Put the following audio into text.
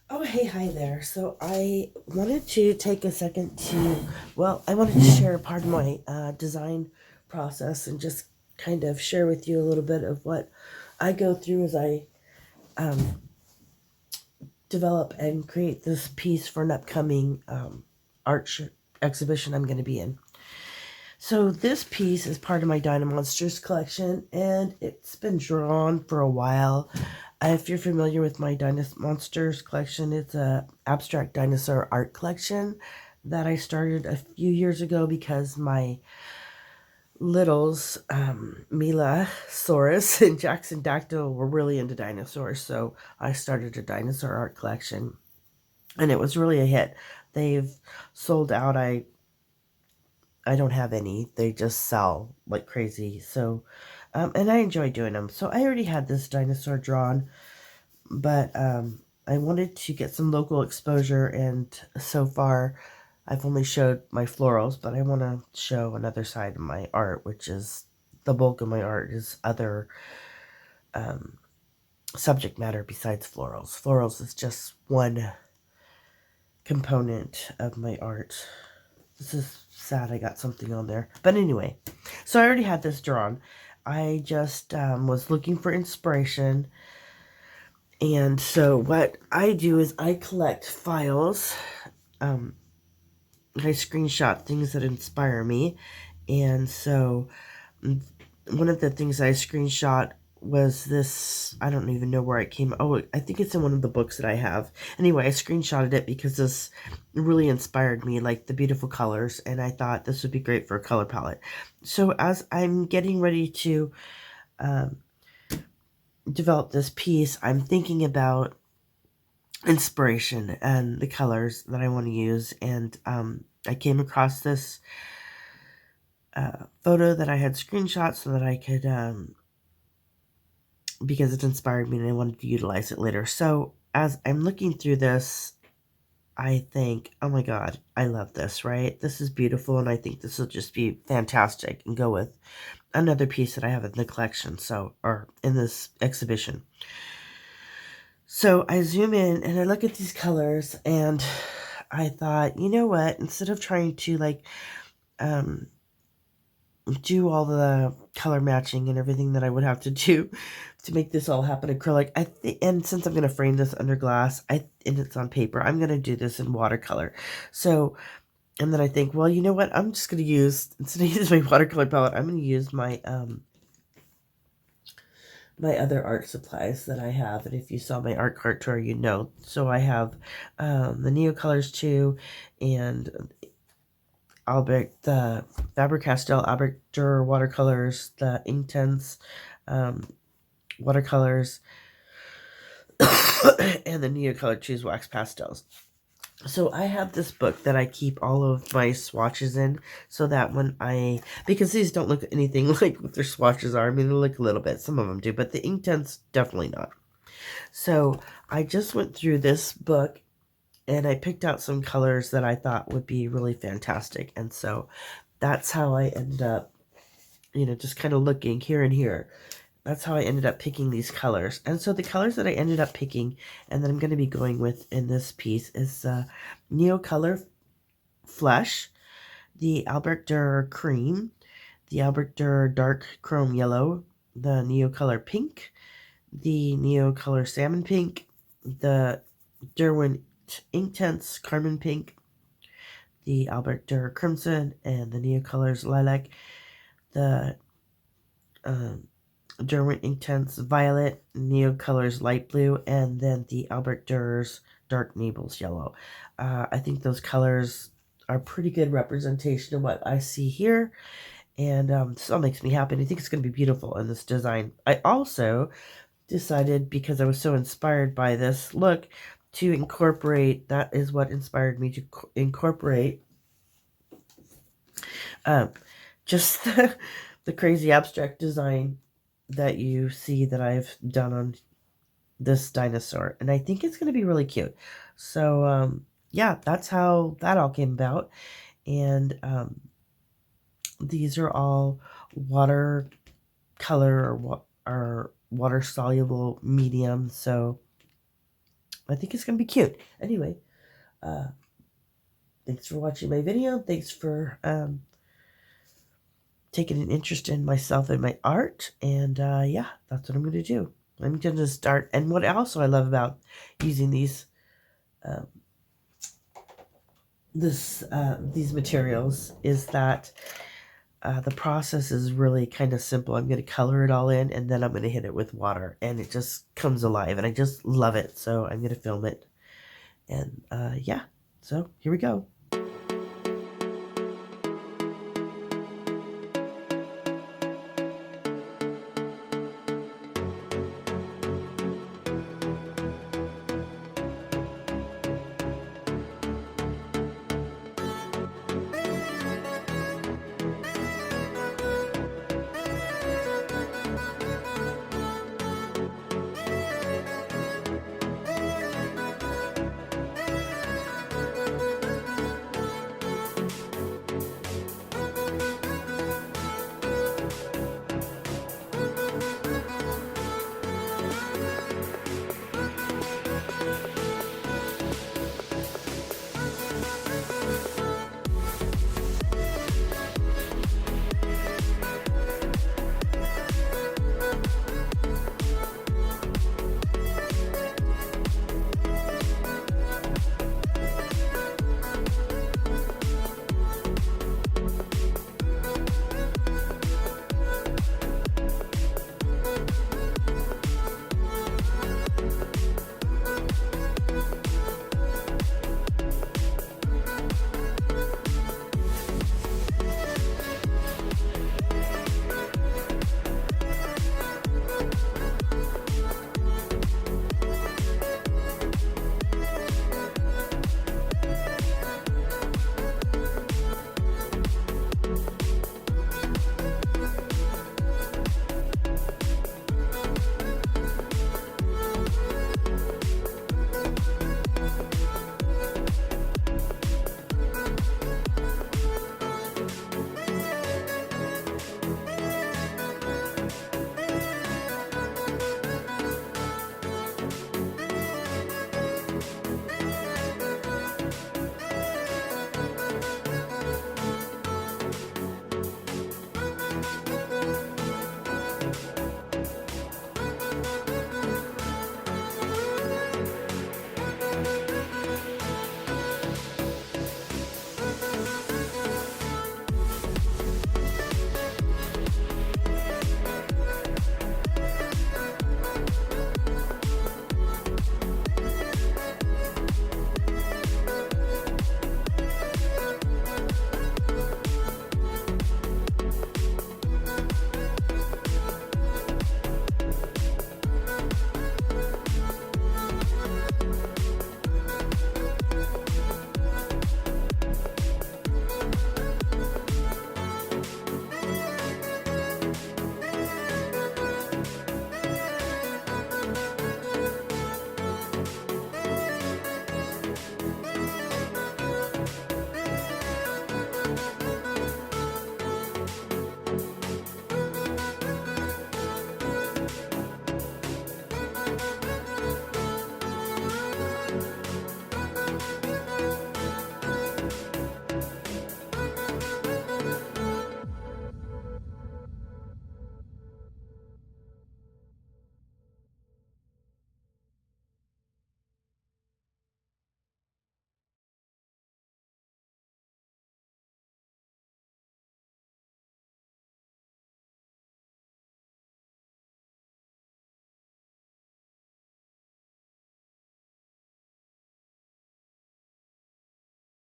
Oh, hey, hi there. So I wanted to take a second I wanted to share part of my design process and just kind of share with you a little bit of what I go through as I um, develop and create this piece for an upcoming exhibition I'm going to be in. So this piece is part of my DinoMonsters collection, and it's been drawn for a while. If you're familiar with my DinoMonsters collection, it's a abstract dinosaur art collection that I started a few years ago because my littles, Mila Saurus and Jackson Dactyl, were really into dinosaurs. So I started a dinosaur art collection, and it was really a hit. They've sold out. I don't have any. They just sell like crazy. So, and I enjoy doing them. So I already had this dinosaur drawn, but I wanted to get some local exposure, and so far, I've only showed my florals, but I want to show another side of my art, which is the bulk of my art is other um, subject matter besides florals. Florals is just one component of my art. This is sad I got something on there. But anyway, so I already had this drawn. I just was looking for inspiration. And so what I do is I collect files. Um, I screenshot things that inspire me. And so one of the things I screenshot was this. I don't even know where it came. Oh, I think it's in one of the books that I have. Anyway, I screenshotted it because this really inspired me, like the beautiful colors, and I thought this would be great for a color palette. So as I'm getting ready to um, develop this piece, I'm thinking about inspiration and the colors that I want to use, and I came across this photo that I had screenshot so that I could because it inspired me and I wanted to utilize it later. So as I'm looking through this, I think, oh my god, I love this, right? This is beautiful, and I think this will just be fantastic and go with another piece that I have in the collection, or in this exhibition. So I zoom in and I look at these colors, and I thought, you know what? Instead of trying to um, do all the color matching and everything that I would have to do to make this all happen acrylic. And since I'm going to frame this under glass, and it's on paper, I'm going to do this in watercolor. So, and then I think, well, you know what? I'm just going to use, instead of using my watercolor palette, I'm going to use my other art supplies that I have. And if you saw my art cart tour, you know. So I have the Neo Colors 2 and the Faber-Castell Albert Dürer watercolors, the Inktense um, watercolors, and the Neocolor Choose Wax pastels. So I have this book that I keep all of my swatches in, so that because these don't look anything like what their swatches are. I mean, they look a little bit, some of them do, but the Inktense definitely not. So I just went through this book and I picked out some colors that I thought would be really fantastic. And so that's how I ended up, just kind of looking here and here. That's how I ended up picking these colors. And so the colors that I ended up picking and that I'm going to be going with in this piece is Neo Color Flesh, the Albert Dürer Cream, the Albert Dürer Dark Chrome Yellow, the Neo Color Pink, the Neo Color Salmon Pink, the Derwent Inktense Carmine Pink, the Albert Dürer Crimson, and the Neo Colors Lilac, the Derwent Inktense Violet, Neo Colors Light Blue, and then the Albert Durer's Dark Naples Yellow. I think those colors are pretty good representation of what I see here, and this all makes me happy. I think it's going to be beautiful in this design. I also decided, because I was so inspired by this look, to incorporate, that is what inspired me to incorporate um, just the crazy abstract design that you see that I've done on this dinosaur, and I think it's going to be really cute. So yeah, that's how that all came about. And these are all watercolor or water soluble medium. So I think it's going to be cute. Anyway, thanks for watching my video. Thanks for taking an interest in myself and my art. And yeah, that's what I'm going to do. I'm going to start. And what also I love about using these these materials is that the process is really kind of simple. I'm going to color it all in, and then I'm going to hit it with water, and it just comes alive, and I just love it. So I'm going to film it. And yeah, so here we go.